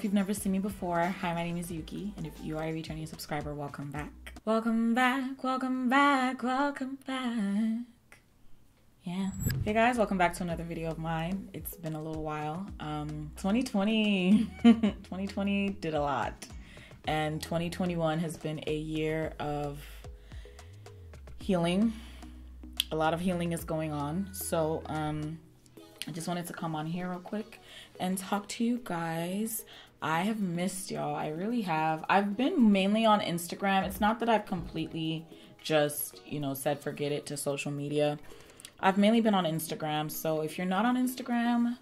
if you've never seen me before, hi, my name is Yuki, and if you are a returning subscriber, welcome back. Welcome back, welcome back, welcome back. Yeah. Hey guys, welcome back to another video of mine. It's been a little while. 2020 did a lot, and 2021 has been a year of healing. A lot of healing is going on, so I just wanted to come on here real quick and talk to you guys. I have missed y'all. I really have. I've been mainly on Instagram. It's not that I've completely just, said forget it to social media. I've mainly been on Instagram. So if you're not on Instagram,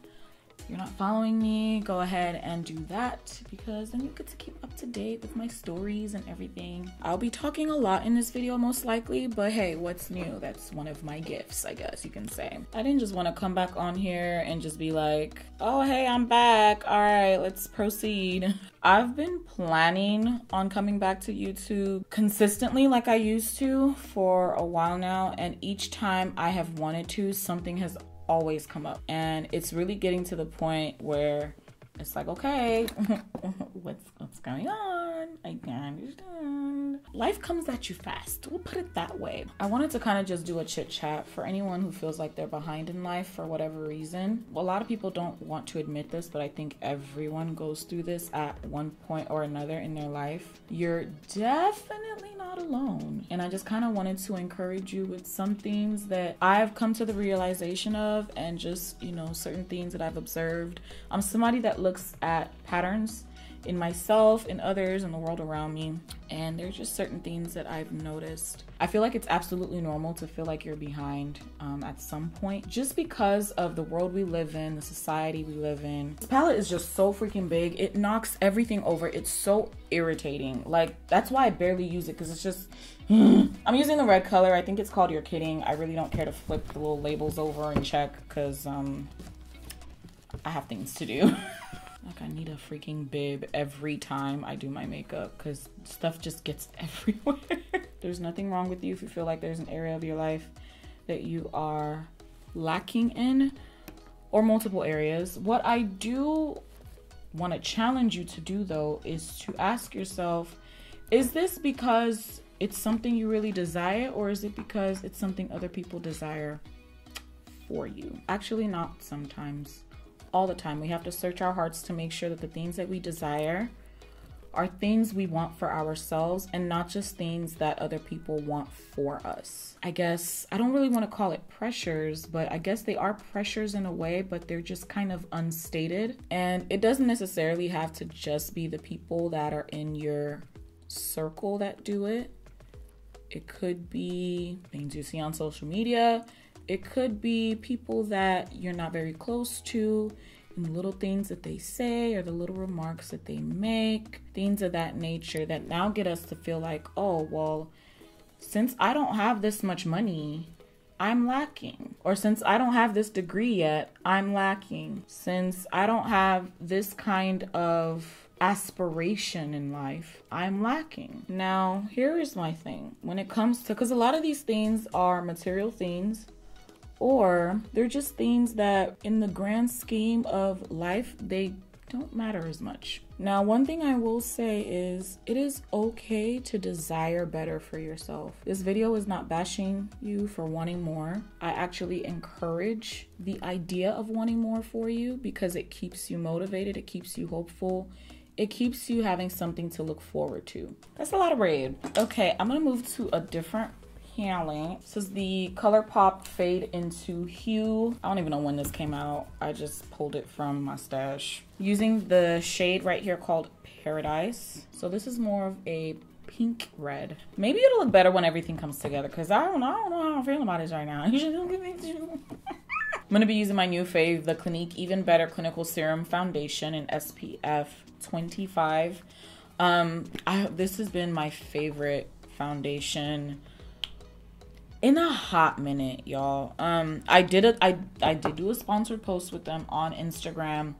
you're not following me, go ahead and do that, because then you get to keep up to date with my stories and everything. I'll be talking a lot in this video most likely, but hey, what's new? That's one of my gifts, I guess you can say. I didn't just want to come back on here and just be like, oh hey, I'm back, all right, let's proceed. I've been planning on coming back to YouTube consistently like I used to for a while now, and each time I have wanted to, something has always come up, and it's really getting to the point where it's like, okay, what's going on? I can't understand. Life comes at you fast, we'll put it that way. I wanted to kind of just do a chit chat for anyone who feels like they're behind in life for whatever reason. Well, a lot of people don't want to admit this, but I think everyone goes through this at one point or another in their life. You're definitely not alone, and I just kind of wanted to encourage you with some things that I've come to the realization of, and just certain things that I've observed. I'm somebody that looks at patterns in myself, in others, in the world around me, and there's just certain things that I've noticed. I feel like it's absolutely normal to feel like you're behind at some point, just because of the world we live in, the society we live in. This palette is just so freaking big. It knocks everything over. It's so irritating. Like, that's why I barely use it, because it's just I'm using the red color. I think it's called You're Kidding. I really don't care to flip the little labels over and check, because I have things to do. Like, I need a freaking bib every time I do my makeup, because stuff just gets everywhere. There's nothing wrong with you if you feel like there's an area of your life that you are lacking in, or multiple areas. What I do want to challenge you to do, though, is to ask yourself, is this because it's something you really desire, or is it because it's something other people desire for you? Actually, not sometimes. All the time. We have to search our hearts to make sure that the things that we desire are things we want for ourselves, and not just things that other people want for us. I guess I don't really want to call it pressures, but I guess they are pressures in a way, but they're just kind of unstated. And it doesn't necessarily have to just be the people that are in your circle that do it. It could be things you see on social media. It could be people that you're not very close to, and the little things that they say, or the little remarks that they make, things of that nature that now get us to feel like, oh, well, since I don't have this much money, I'm lacking. Or since I don't have this degree yet, I'm lacking. Since I don't have this kind of aspiration in life, I'm lacking. Now, here is my thing. When it comes to, because a lot of these things are material things, or they're just things that in the grand scheme of life, they don't matter as much. Now, one thing I will say is it is okay to desire better for yourself. This video is not bashing you for wanting more. I actually encourage the idea of wanting more for you, because it keeps you motivated, it keeps you hopeful, it keeps you having something to look forward to. That's a lot of red. Okay, I'm gonna move to a different palette. This is the ColourPop Fade into Hue. I don't even know when this came out. I just pulled it from my stash. Using the shade right here called Paradise. So this is more of a pink red. Maybe it'll look better when everything comes together, because I don't know how I'm feeling about this right now. I'm gonna be using my new fave, the Clinique Even Better Clinical Serum Foundation in SPF 25. This has been my favorite foundation in a hot minute, y'all. I did do a sponsored post with them on Instagram,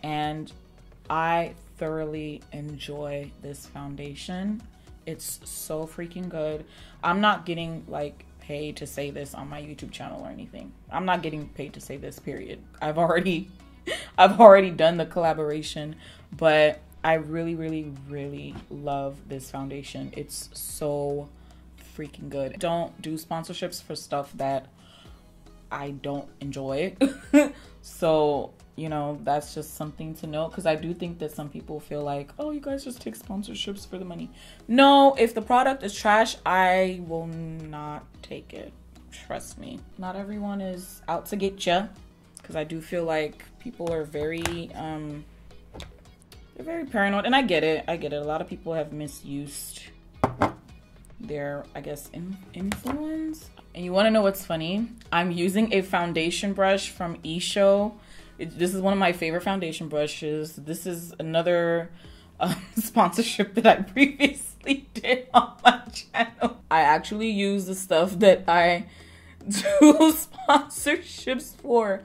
and I thoroughly enjoy this foundation. It's so freaking good. I'm not getting like paid to say this on my YouTube channel or anything. I'm not getting paid to say this, period. I've already done the collaboration, but I really, really, really love this foundation. It's so freaking good. Don't do sponsorships for stuff that I don't enjoy. So, you know, that's just something to note, because I do think that some people feel like, oh, you guys just take sponsorships for the money. No, if the product is trash, I will not take it. Trust me. Not everyone is out to get you, because I do feel like people are very they're very paranoid, and I get it. A lot of people have misused their, I guess, influence. And you want to know what's funny? I'm using a foundation brush from eShow. This is one of my favorite foundation brushes. This is another sponsorship that I previously did on my channel. I actually use the stuff that I do sponsorships for.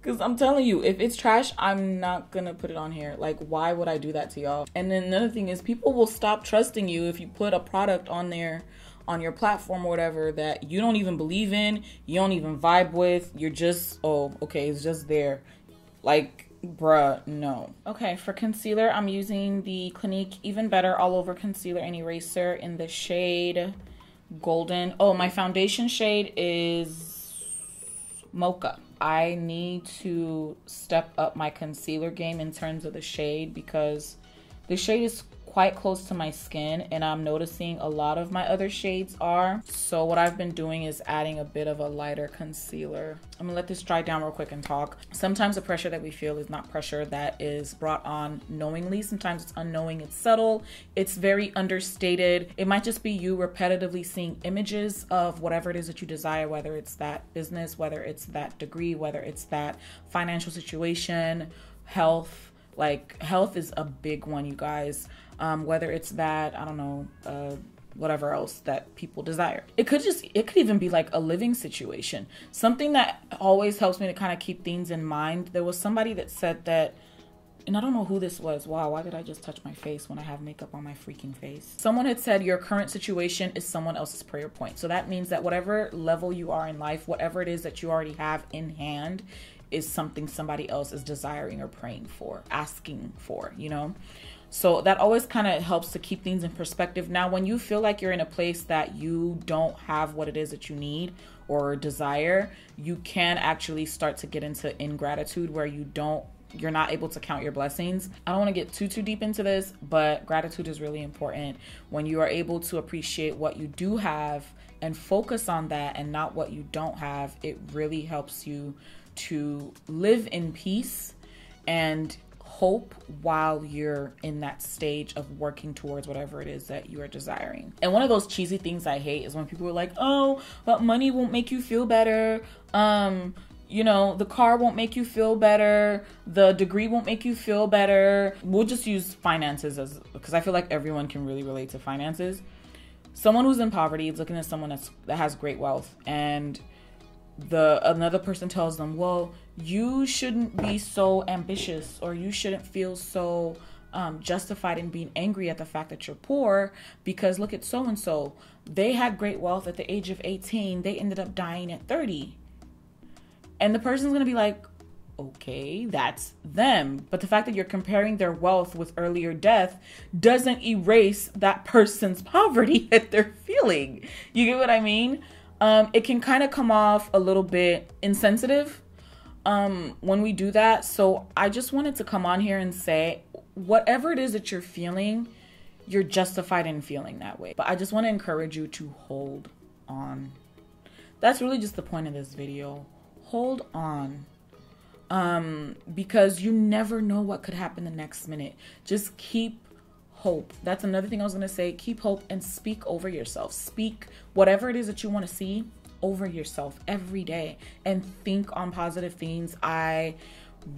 Because I'm telling you, if it's trash, I'm not going to put it on here. Like, why would I do that to y'all? And then another thing is, people will stop trusting you if you put a product on there, on your platform or whatever, that you don't even believe in, you don't even vibe with. You're just, oh, okay, it's just there. Like, bruh, no. Okay, for concealer, I'm using the Clinique Even Better All Over Concealer and Eraser in the shade Golden. Oh, my foundation shade is Mocha. I need to step up my concealer game in terms of the shade, because the shade is quite close to my skin and I'm noticing a lot of my other shades are. So what I've been doing is adding a bit of a lighter concealer. I'm gonna let this dry down real quick and talk. Sometimes the pressure that we feel is not pressure that is brought on knowingly. Sometimes it's unknowing, it's subtle, it's very understated. It might just be you repetitively seeing images of whatever it is that you desire, whether it's that business, whether it's that degree, whether it's that financial situation, health. Like, health is a big one, you guys. Whether it's that, I don't know, whatever else that people desire. It could even be like a living situation. Something that always helps me to kind of keep things in mind. There was somebody that said that, and I don't know who this was. Wow, why did I just touch my face when I have makeup on my freaking face? Someone had said your current situation is someone else's prayer point. So that means that whatever level you are in life, whatever it is that you already have in hand, is something somebody else is desiring or praying for, asking for, you know? So that always kind of helps to keep things in perspective. Now, when you feel like you're in a place that you don't have what it is that you need or desire, you can actually start to get into ingratitude, where you're not able to count your blessings. I don't want to get too deep into this, but gratitude is really important. When you are able to appreciate what you do have and focus on that and not what you don't have, it really helps you to live in peace and hope while you're in that stage of working towards whatever it is that you are desiring. And one of those cheesy things I hate is when people are like, oh, but money won't make you feel better. You know, the car won't make you feel better. The degree won't make you feel better. We'll just use finances because I feel like everyone can really relate to finances. Someone who's in poverty is looking at someone that has great wealth, and another person tells them, well, you shouldn't be so ambitious, or you shouldn't feel so justified in being angry at the fact that you're poor, because look at so and so, they had great wealth at the age of 18, they ended up dying at 30. And the person's gonna be like, okay, that's them. But the fact that you're comparing their wealth with earlier death doesn't erase that person's poverty that they're feeling. You get what I mean? It can kind of come off a little bit insensitive when we do that. So I just wanted to come on here and say, whatever it is that you're feeling, you're justified in feeling that way. But I just want to encourage you to hold on. That's really just the point of this video. Hold on. Because you never know what could happen the next minute. Just keep hope. That's another thing I was going to say. Keep hope and speak over yourself. Speak whatever it is that you want to see over yourself every day, and think on positive things. I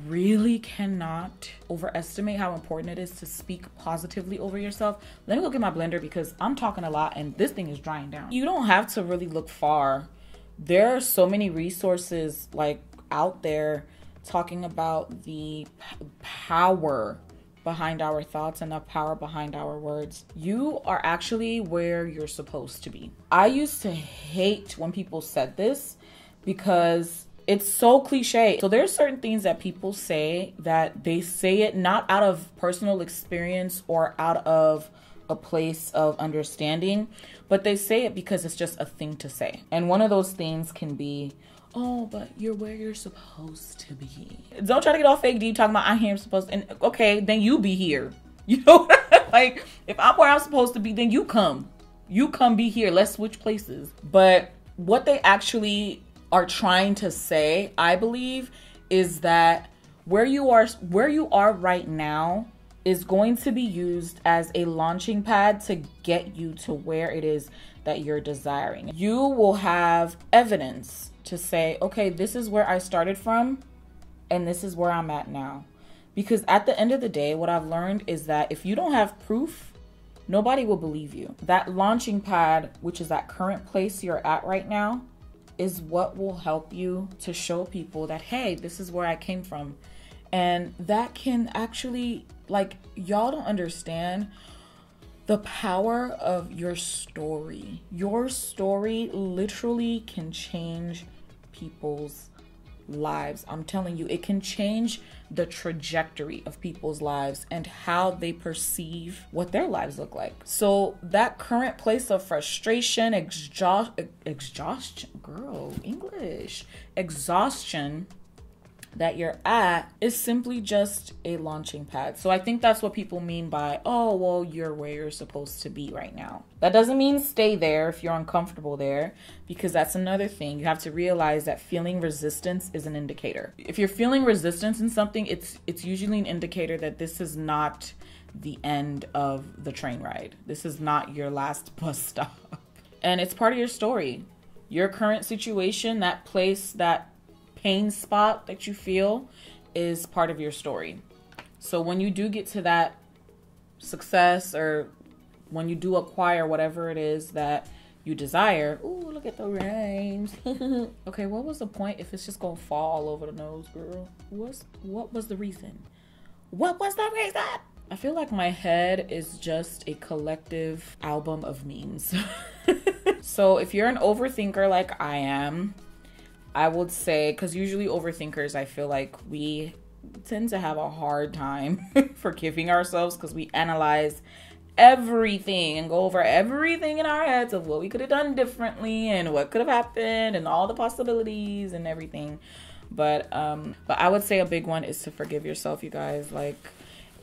really cannot overestimate how important it is to speak positively over yourself. Let me go get my blender because I'm talking a lot and this thing is drying down. You don't have to really look far. There are so many resources like out there talking about the power behind our thoughts and the power behind our words. You are actually where you're supposed to be. I used to hate when people said this because It's so cliche. So there's certain things that people say that they say it not out of personal experience or out of a place of understanding, but they say it because it's just a thing to say. And one of those things can be, oh, but you're where you're supposed to be. Don't try to get all fake deep talking about I am supposed to, and okay, then you be here. You know, like if I'm where I'm supposed to be, then you come be here. Let's switch places. But what they actually are trying to say, I believe, is that where you are right now is going to be used as a launching pad to get you to where it is that you're desiring. You will have evidence to say, okay, this is where I started from and this is where I'm at now. Because at the end of the day, what I've learned is that if you don't have proof, nobody will believe you. That launching pad, which is that current place you're at right now, is what will help you to show people that, hey, this is where I came from. And that can actually, like, y'all don't understand the power of your story. Your story literally can change people's lives. I'm telling you, it can change the trajectory of people's lives and how they perceive what their lives look like. So that current place of frustration, exhaustion that you're at is simply just a launching pad. So I think that's what people mean by, oh, well, you're where you're supposed to be right now. That doesn't mean stay there if you're uncomfortable there, because that's another thing. You have to realize that feeling resistance is an indicator. If you're feeling resistance in something, it's usually an indicator that this is not the end of the train ride. This is not your last bus stop. And it's part of your story. Your current situation, that place, that pain spot that you feel is part of your story. So when you do get to that success, or when you do acquire whatever it is that you desire, ooh, look at the rhymes. Okay, what was the point if it's just gonna fall all over the nose, girl? What was the reason? What was the reason? I feel like my head is just a collective album of memes. So if you're an overthinker like I am, I would say, because usually overthinkers, I feel like we tend to have a hard time forgiving ourselves because we analyze everything and go over everything in our heads of what we could have done differently and what could have happened and all the possibilities and everything. But I would say a big one is to forgive yourself, you guys. Like,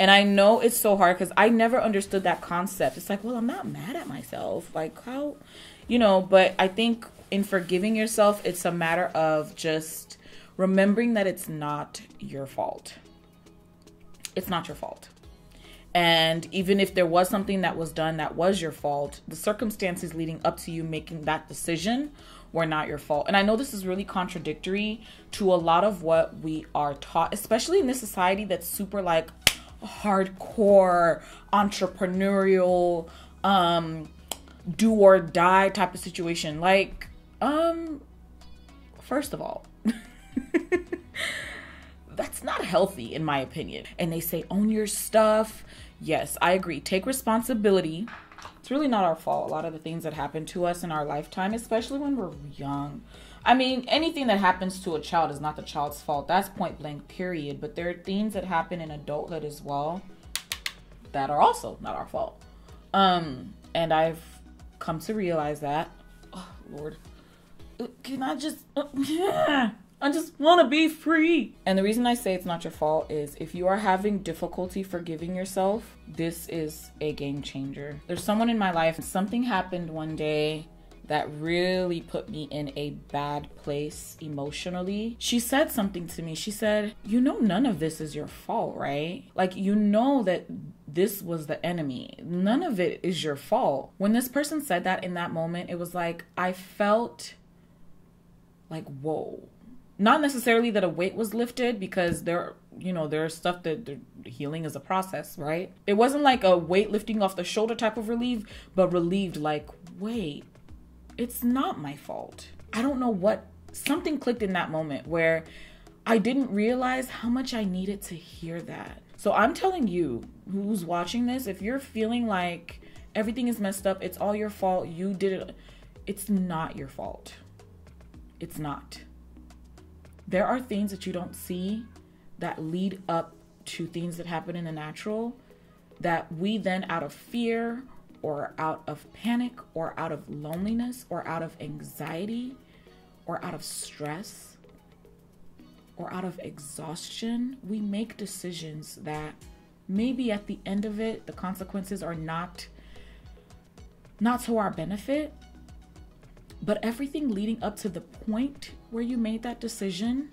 and I know it's so hard because I never understood that concept. It's like, well, I'm not mad at myself. Like, how, but I think in forgiving yourself, it's a matter of just remembering that it's not your fault. It's not your fault. And even if there was something that was done that was your fault, the circumstances leading up to you making that decision were not your fault. And I know this is really contradictory to a lot of what we are taught, especially in this society that's super like hardcore, entrepreneurial, do or die type of situation. Like, first of all, that's not healthy in my opinion. And they say, own your stuff. Yes, I agree. Take responsibility. It's really not our fault. A lot of the things that happen to us in our lifetime, especially when we're young. I mean, anything that happens to a child is not the child's fault. That's point blank, period. But there are things that happen in adulthood as well that are also not our fault. And I've come to realize that. Oh, Lord. Can I just... I just want to be free. And the reason I say it's not your fault is if you are having difficulty forgiving yourself, this is a game changer. There's someone in my life, something happened one day that really put me in a bad place emotionally. She said something to me. She said, none of this is your fault, right? Like, that this was the enemy. None of it is your fault. When this person said that in that moment, it was like, I felt like, whoa. Not necessarily that a weight was lifted, because there's stuff that the healing is a process, right? It wasn't like a weight lifting off the shoulder type of relief, but relieved like, wait, it's not my fault. I don't know what, something clicked in that moment where I didn't realize how much I needed to hear that. So I'm telling you who's watching this, if you're feeling like everything is messed up, it's all your fault, you did it, it's not your fault. It's not. There are things that you don't see that lead up to things that happen in the natural that we then, out of fear or out of panic or out of loneliness or out of anxiety or out of stress or out of exhaustion, we make decisions that maybe at the end of it, the consequences are not to our benefit, but everything leading up to the point where you made that decision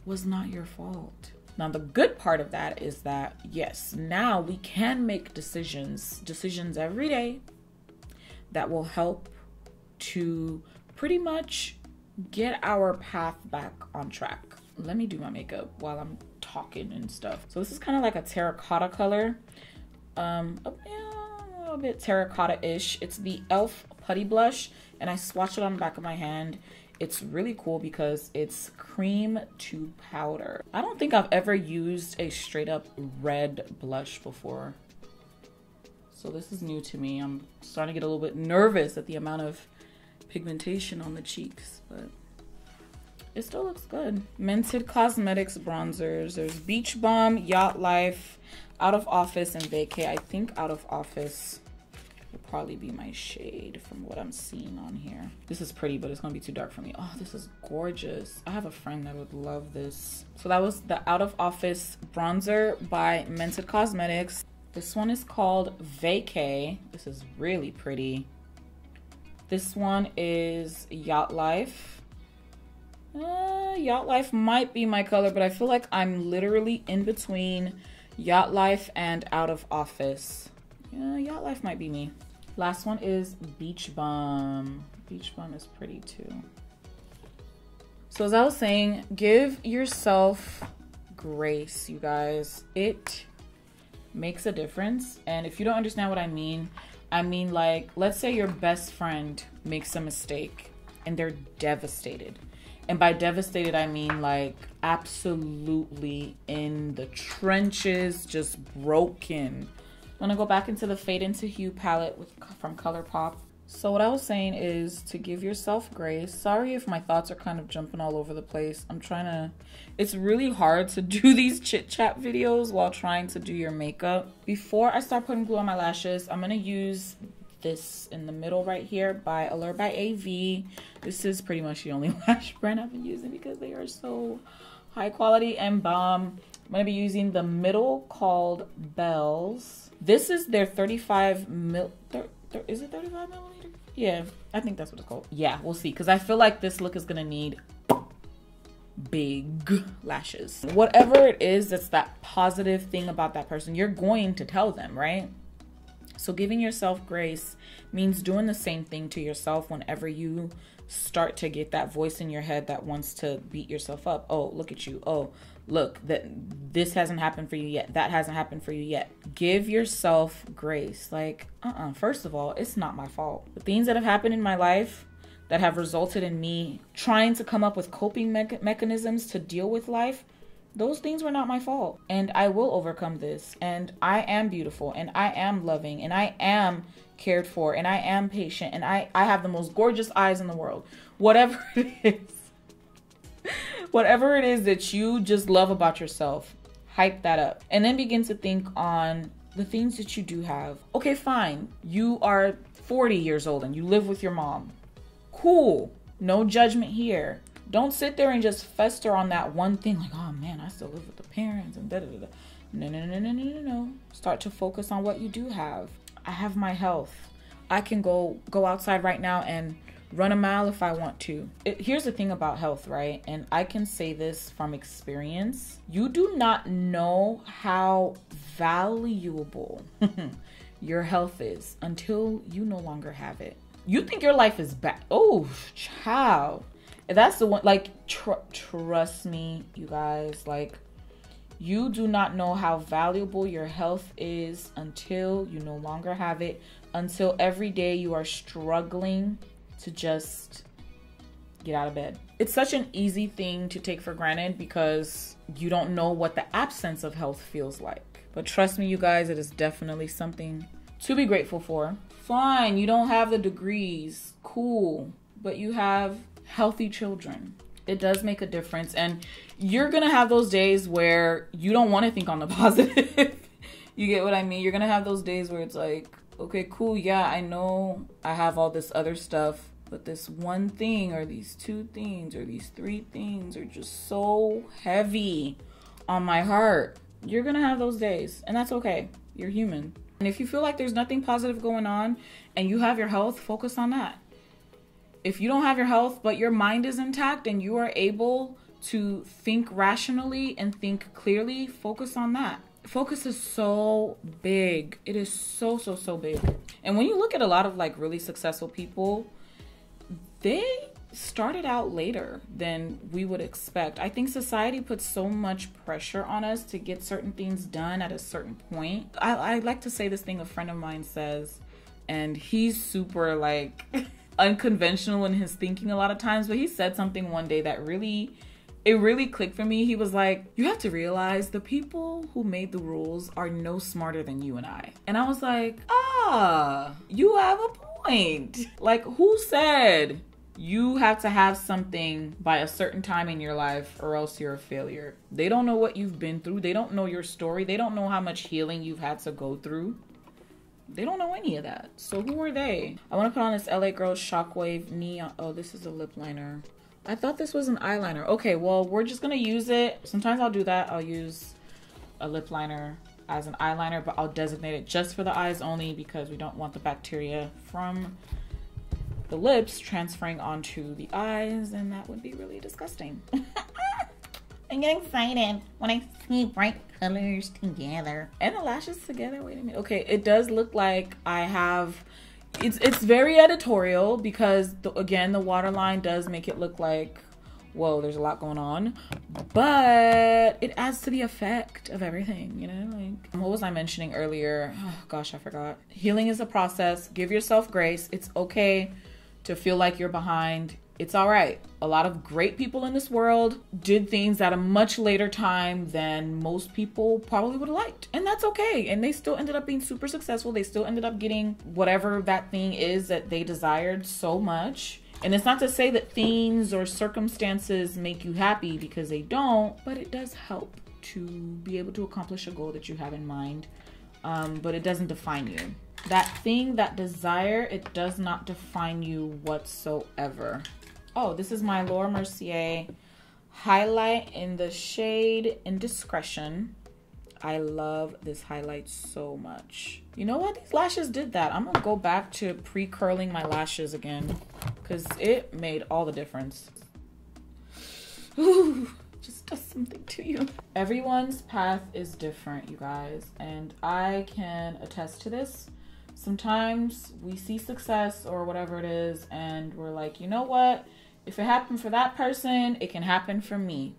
was not your fault. Now, the good part of that is that, yes, now we can make decisions every day that will help to pretty much get our path back on track. Let me do my makeup while I'm talking and stuff. So this is kind of like a terracotta color, a little bit terracotta-ish. It's the e.l.f. Putty Blush, and I swatched it on the back of my hand. It's really cool because it's cream to powder. I don't think I've ever used a straight up red blush before, so this is new to me. I'm starting to get a little bit nervous at the amount of pigmentation on the cheeks, but it still looks good. Mented Cosmetics bronzers. There's Beach Bum, Yacht Life, Out of Office, and Vacay. I think Out of Office will probably be my shade from what I'm seeing on here. This is pretty, but it's gonna be too dark for me. Oh, this is gorgeous. I have a friend that would love this. So that was the Out of Office bronzer by Mented Cosmetics. This one is called Vacay. This is really pretty. This one is Yacht Life. Yacht Life might be my color, but I feel like I'm literally in between Yacht Life and Out of Office. Yeah, Yacht Life might be me. Last one is Beach Bum. Beach Bum is pretty too. So as I was saying, give yourself grace, you guys. It makes a difference. And if you don't understand what I mean like, let's say your best friend makes a mistake and they're devastated. And by devastated, I mean like absolutely in the trenches, just broken. I'm gonna go back into the Fade Into Hue palette from ColourPop. So what I was saying is to give yourself grace. Sorry if my thoughts are kind of jumping all over the place. It's really hard to do these chit chat videos while trying to do your makeup. Before I start putting glue on my lashes, I'm gonna use this in the middle right here by Allure by AV. This is pretty much the only lash brand I've been using because they are so high quality and bomb. I'm gonna be using the middle called Bells. This is their 35 mil. Is it 35 millimeter? Yeah, I think that's what it's called. Yeah, we'll see, because I feel like this look is gonna need big lashes. Whatever it is that's that positive thing about that person, you're going to tell them, right? So giving yourself grace means doing the same thing to yourself whenever you start to get that voice in your head that wants to beat yourself up. Oh, look at you. Oh, look, this hasn't happened for you yet. That hasn't happened for you yet. Give yourself grace. Like, first of all, it's not my fault. The things that have happened in my life that have resulted in me trying to come up with coping mechanisms to deal with life, those things were not my fault. And I will overcome this. And I am beautiful. And I am loving. And I am cared for. And I am patient. And I have the most gorgeous eyes in the world. Whatever it is. Whatever it is that you just love about yourself, hype that up. And then begin to think on the things that you do have. Okay, fine. You are 40 years old and you live with your mom. Cool. No judgment here. Don't sit there and just fester on that one thing like, oh man, I still live with the parents and da-da-da-da. No. Start to focus on what you do have. I have my health. I can go outside right now and run a mile if I want to. Here's the thing about health, right? And I can say this from experience. You do not know how valuable your health is until you no longer have it. You think your life is bad. Oh, child. That's the one, like, trust me, you guys, like, you do not know how valuable your health is until you no longer have it, until every day you are struggling to just get out of bed. It's such an easy thing to take for granted because you don't know what the absence of health feels like. But trust me, you guys, it is definitely something to be grateful for. Fine, you don't have the degrees, cool, but you have healthy children. It does make a difference. And you're going to have those days where you don't want to think on the positive. You get what I mean? You're going to have those days where it's like, okay, cool. Yeah, I know I have all this other stuff, but this one thing or these two things or these three things are just so heavy on my heart. You're going to have those days, and that's okay. You're human. And if you feel like there's nothing positive going on and you have your health, focus on that. If you don't have your health, but your mind is intact and you are able to think rationally and think clearly, focus on that. Focus is so big. It is so big. And when you look at a lot of like really successful people, they started out later than we would expect. I think society puts so much pressure on us to get certain things done at a certain point. I like to say this thing a friend of mine says, and he's super like unconventional in his thinking a lot of times, but he said something one day that really clicked for me. He was like, you have to realize the people who made the rules are no smarter than you and I. And I was like, you have a point. Like, who said you have to have something by a certain time in your life or else you're a failure? They don't know what you've been through. They don't know your story. They don't know how much healing you've had to go through. They don't know any of that. So who are they? I want to put on this LA Girl Shockwave Neon. Oh, this is a lip liner. I thought this was an eyeliner. Okay, well, we're just going to use it. Sometimes I'll do that. I'll use a lip liner as an eyeliner, but I'll designate it just for the eyes only because we don't want the bacteria from the lips transferring onto the eyes, and that would be really disgusting. I get excited when I see bright colors together. And the lashes together, wait a minute. Okay, it does look like I have, it's very editorial because again, the waterline does make it look like, whoa, there's a lot going on. But it adds to the effect of everything, you know? Like, what was I mentioning earlier? Oh gosh, I forgot. Healing is a process. Give yourself grace. It's okay to feel like you're behind. It's all right. A lot of great people in this world did things at a much later time than most people probably would have liked. And that's okay. And they still ended up being super successful. They still ended up getting whatever that thing is that they desired so much. And it's not to say that things or circumstances make you happy, because they don't, but it does help to be able to accomplish a goal that you have in mind. But it doesn't define you. That thing, that desire, it does not define you whatsoever. Oh, this is my Laura Mercier highlight in the shade Indiscretion. I love this highlight so much. You know what? These lashes did that. I'm going to go back to pre-curling my lashes again because it made all the difference. Ooh, just does something to you. Everyone's path is different, you guys, and I can attest to this. Sometimes we see success or whatever it is, and we're like, you know what? If it happened for that person, it can happen for me.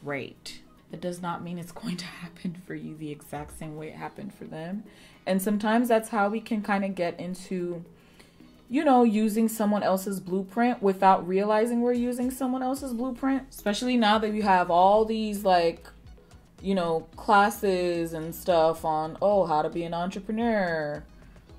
Great. It does not mean it's going to happen for you the exact same way it happened for them. And sometimes that's how we can kind of get into, you know, using someone else's blueprint without realizing we're using someone else's blueprint. Especially now that you have all these, like, you know, classes and stuff on, oh, how to be an entrepreneur,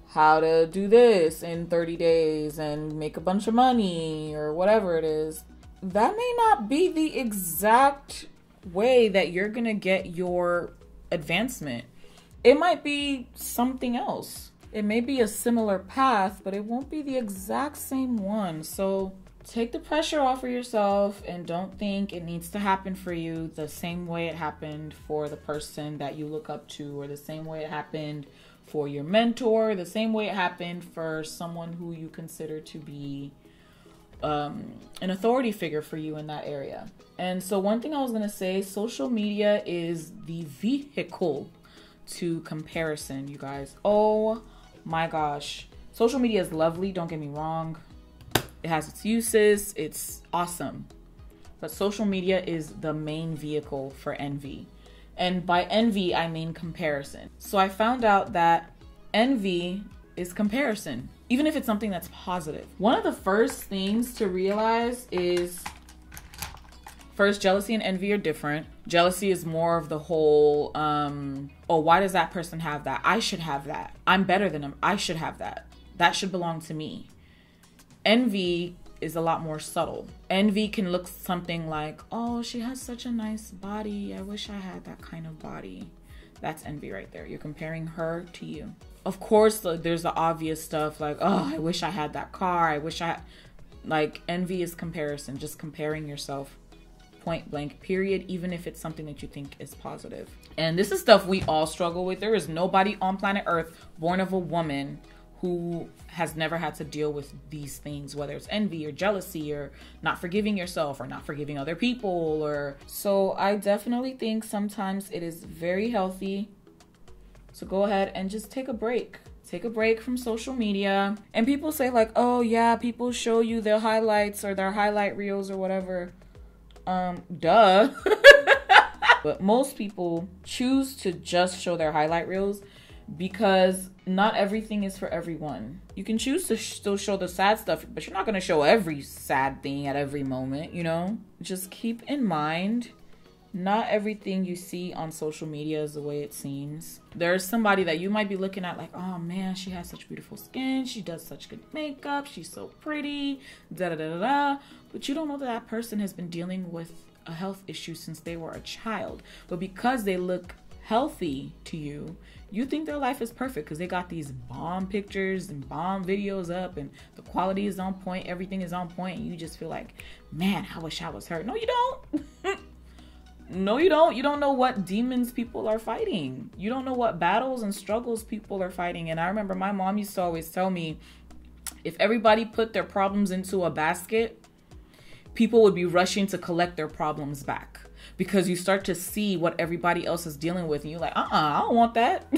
how to do this in 30 days and make a bunch of money or whatever it is. That may not be the exact way that you're gonna get your advancement. It might be something else. It may be a similar path, but it won't be the exact same one. So take the pressure off of yourself and don't think it needs to happen for you the same way it happened for the person that you look up to, or the same way it happened for your mentor, the same way it happened for someone who you consider to be an authority figure for you in that area. And so one thing I was going to say, social media is the vehicle to comparison, you guys. Oh my gosh. Social media is lovely, don't get me wrong. It has its uses, it's awesome. But social media is the main vehicle for envy. And by envy, I mean comparison. So I found out that envy is comparison, even if it's something that's positive. One of the first things to realize is, first, jealousy and envy are different. Jealousy is more of the whole, oh, why does that person have that? I should have that. I'm better than them. I should have that. That should belong to me. Envy is a lot more subtle. Envy can look something like, oh, she has such a nice body. I wish I had that kind of body. That's envy right there. You're comparing her to you. Of course, there's the obvious stuff like, oh, I wish I had that car. I wish I... Like, envy is comparison. Just comparing yourself. Point blank, period. Even if it's something that you think is positive. And this is stuff we all struggle with. There is nobody on planet Earth born of a woman who has never had to deal with these things, whether it's envy or jealousy or not forgiving yourself or not forgiving other people. Or so I definitely think sometimes it is very healthy to go ahead and just take a break. Take a break from social media. And people say like, oh yeah, people show you their highlights or their highlight reels or whatever. Duh. But most people choose to just show their highlight reels because not everything is for everyone. You can choose to still show the sad stuff, but you're not going to show every sad thing at every moment, you know? Just keep in mind, not everything you see on social media is the way it seems. There's somebody that you might be looking at like, oh man, she has such beautiful skin. She does such good makeup. She's so pretty. Da da da da da. But you don't know that that person has been dealing with a health issue since they were a child. But because they look healthy to you, you think their life is perfect because they got these bomb pictures and bomb videos up and the quality is on point. Everything is on point. And you just feel like, man, I wish I was her. No, you don't. No, you don't. You don't know what demons people are fighting. You don't know what battles and struggles people are fighting. And I remember my mom used to always tell me, if everybody put their problems into a basket, people would be rushing to collect their problems back. Because you start to see what everybody else is dealing with. And you're like, I don't want that.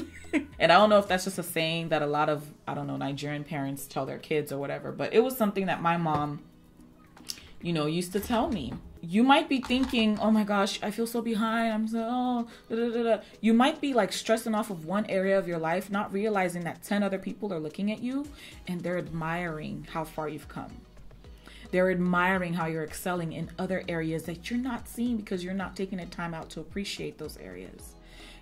And I don't know if that's just a saying that a lot of, I don't know, Nigerian parents tell their kids or whatever. But it was something that my mom, you know, used to tell me. You might be thinking, oh my gosh, I feel so behind. I'm so, oh, da, da, da, da. You might be like stressing off of one area of your life, not realizing that 10 other people are looking at you and they're admiring how far you've come. They're admiring how you're excelling in other areas that you're not seeing because you're not taking the time out to appreciate those areas.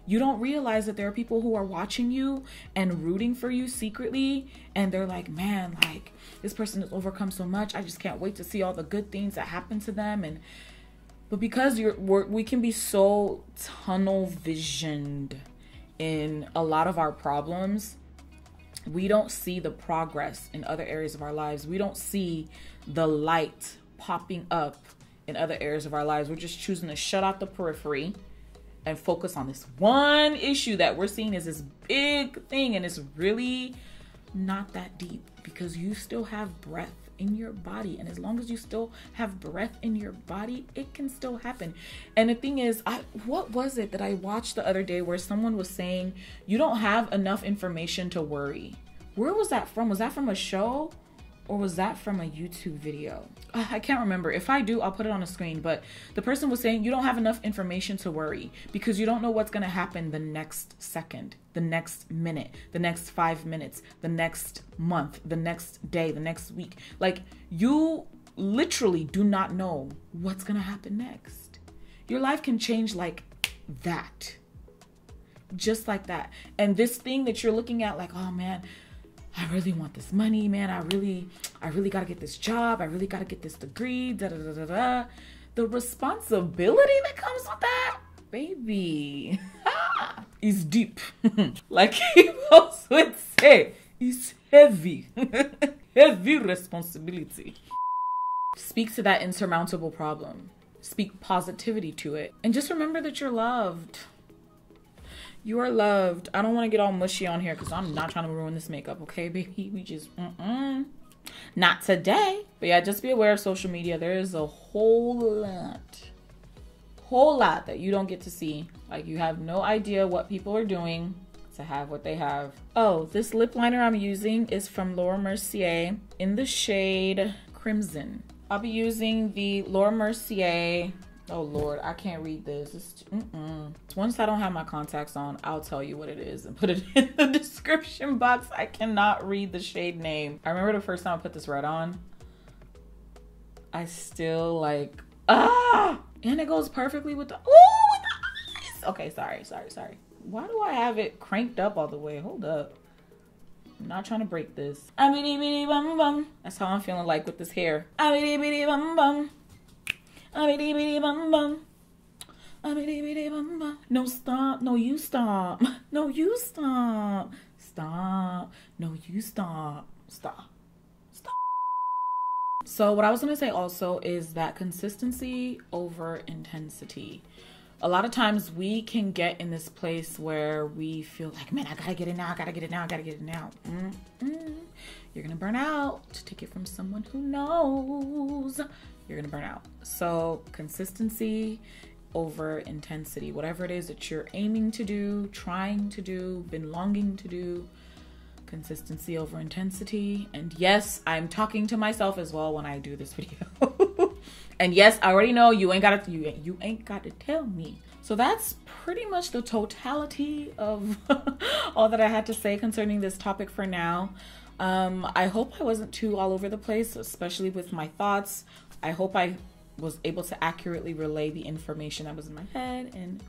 You don't realize that there are people who are watching you and rooting for you secretly. And they're like, man, like this person has overcome so much. I just can't wait to see all the good things that happen to them. But because we can be so tunnel visioned in a lot of our problems, we don't see the progress in other areas of our lives. We don't see the light popping up in other areas of our lives. We're just choosing to shut out the periphery and focus on this one issue that we're seeing as this big thing. And it's really not that deep because you still have breath in your body. And as long as you still have breath in your body, it can still happen. And the thing is, what was it that I watched the other day where someone was saying, you don't have enough information to worry? Where was that from? Was that from a show? Or was that from a YouTube video? I can't remember. If I do, I'll put it on the screen. But the person was saying you don't have enough information to worry because you don't know what's going to happen the next second, the next minute, the next 5 minutes, the next month, the next day, the next week. Like, you literally do not know what's going to happen next. Your life can change like that. Just like that. And this thing that you're looking at like, oh man, I really want this money, man. I really got to get this job. I really got to get this degree. Da, da, da, da, da. The responsibility that comes with that, baby, is deep. Like people would say, it's heavy. Heavy responsibility. Speak to that insurmountable problem. Speak positivity to it. And just remember that you're loved. You are loved. I don't want to get all mushy on here because I'm not trying to ruin this makeup, okay, baby? We just, not today. But yeah, just be aware of social media. There is a whole lot that you don't get to see. Like, you have no idea what people are doing to have what they have. Oh, this lip liner I'm using is from Laura Mercier in the shade Crimson. I'll be using the Laura Mercier. Oh Lord, I can't read this. Once I don't have my contacts on, I'll tell you what it is and put it in the description box. I cannot read the shade name. I remember the first time I put this red on, I still like, and it goes perfectly with the, with the eyes. Okay, sorry. Why do I have it cranked up all the way? Hold up. I'm not trying to break this. That's how I'm feeling like with this hair. No, stop. No, you stop. No, you stop. Stop. No, you stop. Stop. Stop. So what I was going to say also is that consistency over intensity. A lot of times we can get in this place where we feel like, man, I gotta get it now. I gotta get it now. I gotta get it now. You're going to burn out. To take it from someone who knows, you're going to burn out. So consistency over intensity, whatever it is that you're aiming to do, trying to do, been longing to do, consistency over intensity. And yes, I'm talking to myself as well when I do this video. And yes, I already know you ain't got to tell me. So that's pretty much the totality of all that I had to say concerning this topic for now. I hope I wasn't too all over the place, especially with my thoughts. I hope I was able to accurately relay the information that was in my head and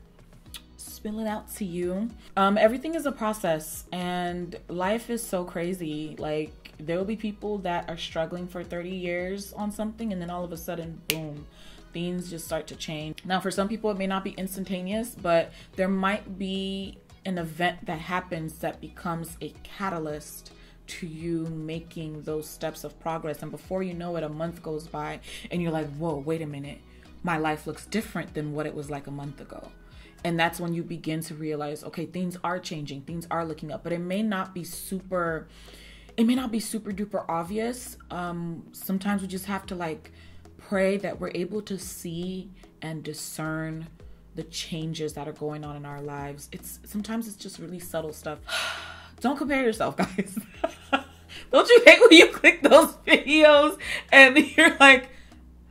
spill it out to you. Everything is a process, and life is so crazy. Like, there will be people that are struggling for 30 years on something, and then all of a sudden, boom, things just start to change. Now, for some people, it may not be instantaneous, but there might be an event that happens that becomes a catalyst to you making those steps of progress. And before you know it, a month goes by and you're like, whoa, wait a minute, my life looks different than what it was like a month ago. And that's when you begin to realize, okay, things are changing, things are looking up, but it may not be super duper obvious. Sometimes we just have to like pray that we're able to see and discern the changes that are going on in our lives. Sometimes it's just really subtle stuff. Don't compare yourself, guys. Don't you hate when you click those videos and you're like,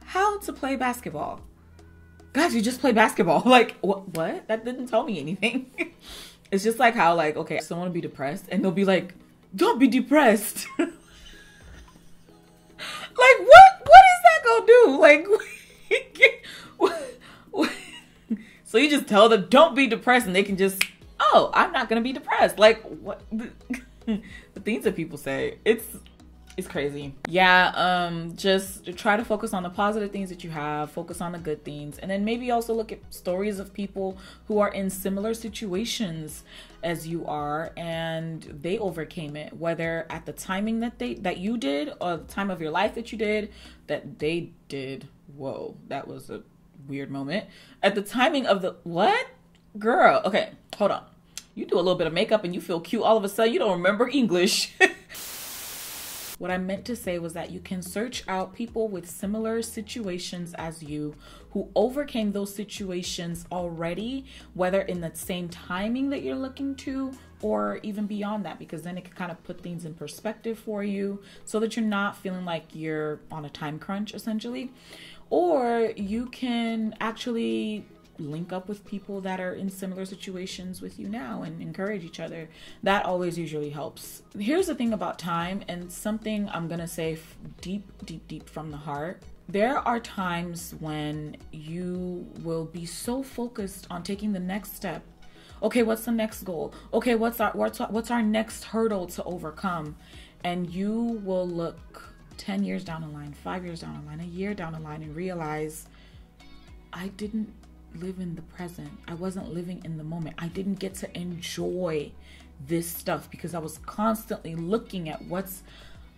how to play basketball? Guys, you just play basketball. Like, what? That didn't tell me anything. It's just like how, like, okay, someone will be depressed and they'll be like, don't be depressed. Like, what is that gonna do? Like, what? So you just tell them, don't be depressed, and they can just, oh, I'm not gonna be depressed. Like, what? The things that people say, it's crazy. Yeah, just try to focus on the positive things that you have, focus on the good things, and then maybe also look at stories of people who are in similar situations as you are and they overcame it, whether at the timing that you did or the time of your life that you did, that they did. Whoa, that was a weird moment. At the timing of the, what? Girl, okay, hold on. You do a little bit of makeup and you feel cute, all of a sudden you don't remember English. What I meant to say was that you can search out people with similar situations as you who overcame those situations already, whether in the same timing that you're looking to or even beyond that, because then it can kind of put things in perspective for you so that you're not feeling like you're on a time crunch, essentially. Or you can actually link up with people that are in similar situations with you now and encourage each other. That always usually helps. Here's the thing about time, and something I'm gonna say deep from the heart. There are times when you will be so focused on taking the next step. Okay, what's the next goal? Okay, what's our next hurdle to overcome? And you will look 10 years down the line, 5 years down the line, a year down the line, and realize, I didn't live in the present. I wasn't living in the moment. I didn't get to enjoy this stuff because I was constantly looking at what's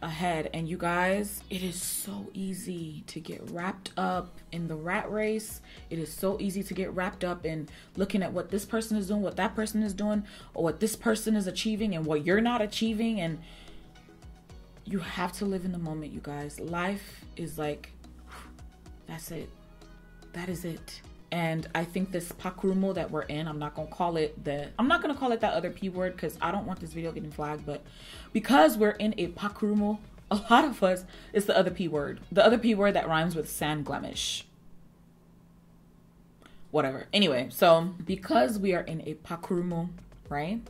ahead. And you guys, it is so easy to get wrapped up in the rat race. It is so easy to get wrapped up in looking at what this person is doing, what that person is doing, or what this person is achieving and what you're not achieving. And you have to live in the moment, you guys. Life is like, that's it. That is it. And I think this pakrumo that we're in, I'm not gonna call it that other P word because I don't want this video getting flagged, but because we're in a pakrumo, a lot of us, it's the other P word. The other P word that rhymes with sand blemish. Whatever. Anyway, so because we are in a pakrumo, right?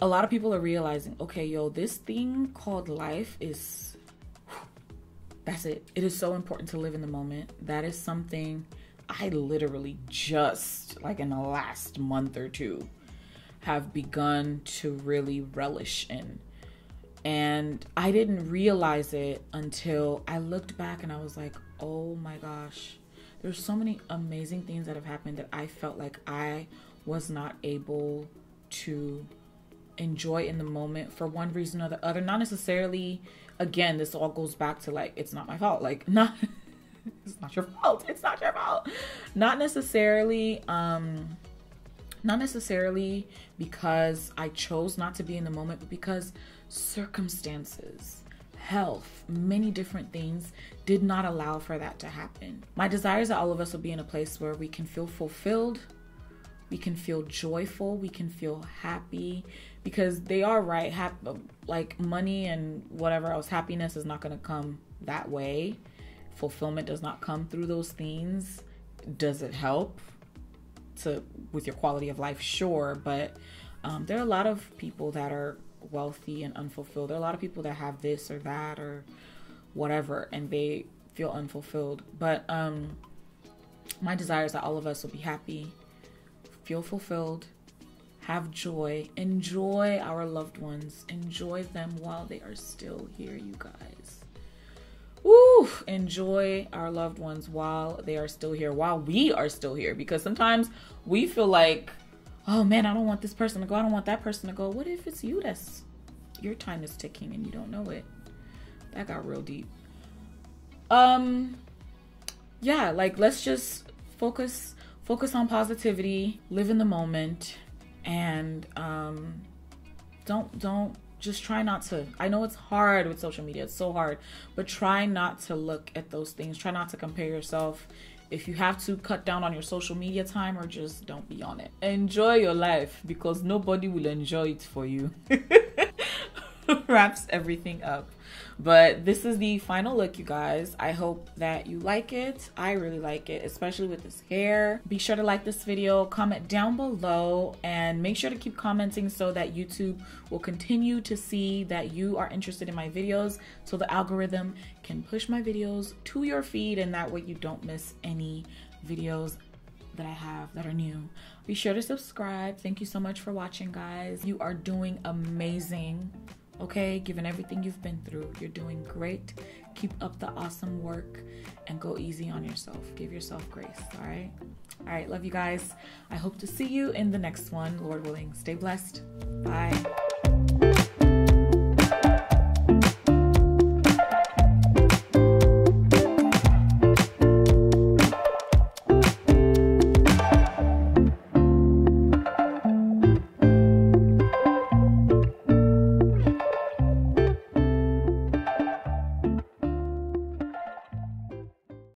A lot of people are realizing, okay, yo, this thing called life is, that's it. It is so important to live in the moment. That is something I literally just, like in the last month or two, have begun to really relish in. And I didn't realize it until I looked back and I was like, oh my gosh, there's so many amazing things that have happened that I felt like I was not able to enjoy in the moment for one reason or the other. Not necessarily, again, this all goes back to like, it's not my fault. Like, it's not your fault. It's not your fault. Not necessarily because I chose not to be in the moment, but because circumstances, health, many different things did not allow for that to happen. My desire is that all of us will be in a place where we can feel fulfilled, we can feel joyful, we can feel happy, because they are right. Like money and whatever else, happiness is not going to come that way. Fulfillment does not come through those things. Does it help with your quality of life? Sure, but there are a lot of people that are wealthy and unfulfilled. There are a lot of people that have this or that or whatever, and they feel unfulfilled. But my desire is that all of us will be happy, feel fulfilled, have joy, enjoy our loved ones, enjoy them while they are still here, you guys. Woo! Enjoy our loved ones while they are still here, while we are still here. Because sometimes we feel like, oh man, I don't want this person to go, I don't want that person to go. What if it's you that's, your time is ticking and you don't know it? That got real deep. Yeah, like let's just focus on positivity, live in the moment, and don't just try not to. I know it's hard with social media, it's so hard, but try not to look at those things. Try not to compare yourself. If you have to, cut down on your social media time, or just don't be on it. Enjoy your life, because nobody will enjoy it for you. Wraps everything up. But this is the final look, you guys. I hope that you like it. I really like it, especially with this hair. Be sure to like this video, comment down below, and make sure to keep commenting so that YouTube will continue to see that you are interested in my videos, so the algorithm can push my videos to your feed, and that way you don't miss any videos that I have that are new. Be sure to subscribe. Thank you so much for watching, guys. You are doing amazing. Okay, given everything you've been through, you're doing great. Keep up the awesome work and go easy on yourself. Give yourself grace, all right? All right, love you guys. I hope to see you in the next one, Lord willing. Stay blessed. Bye.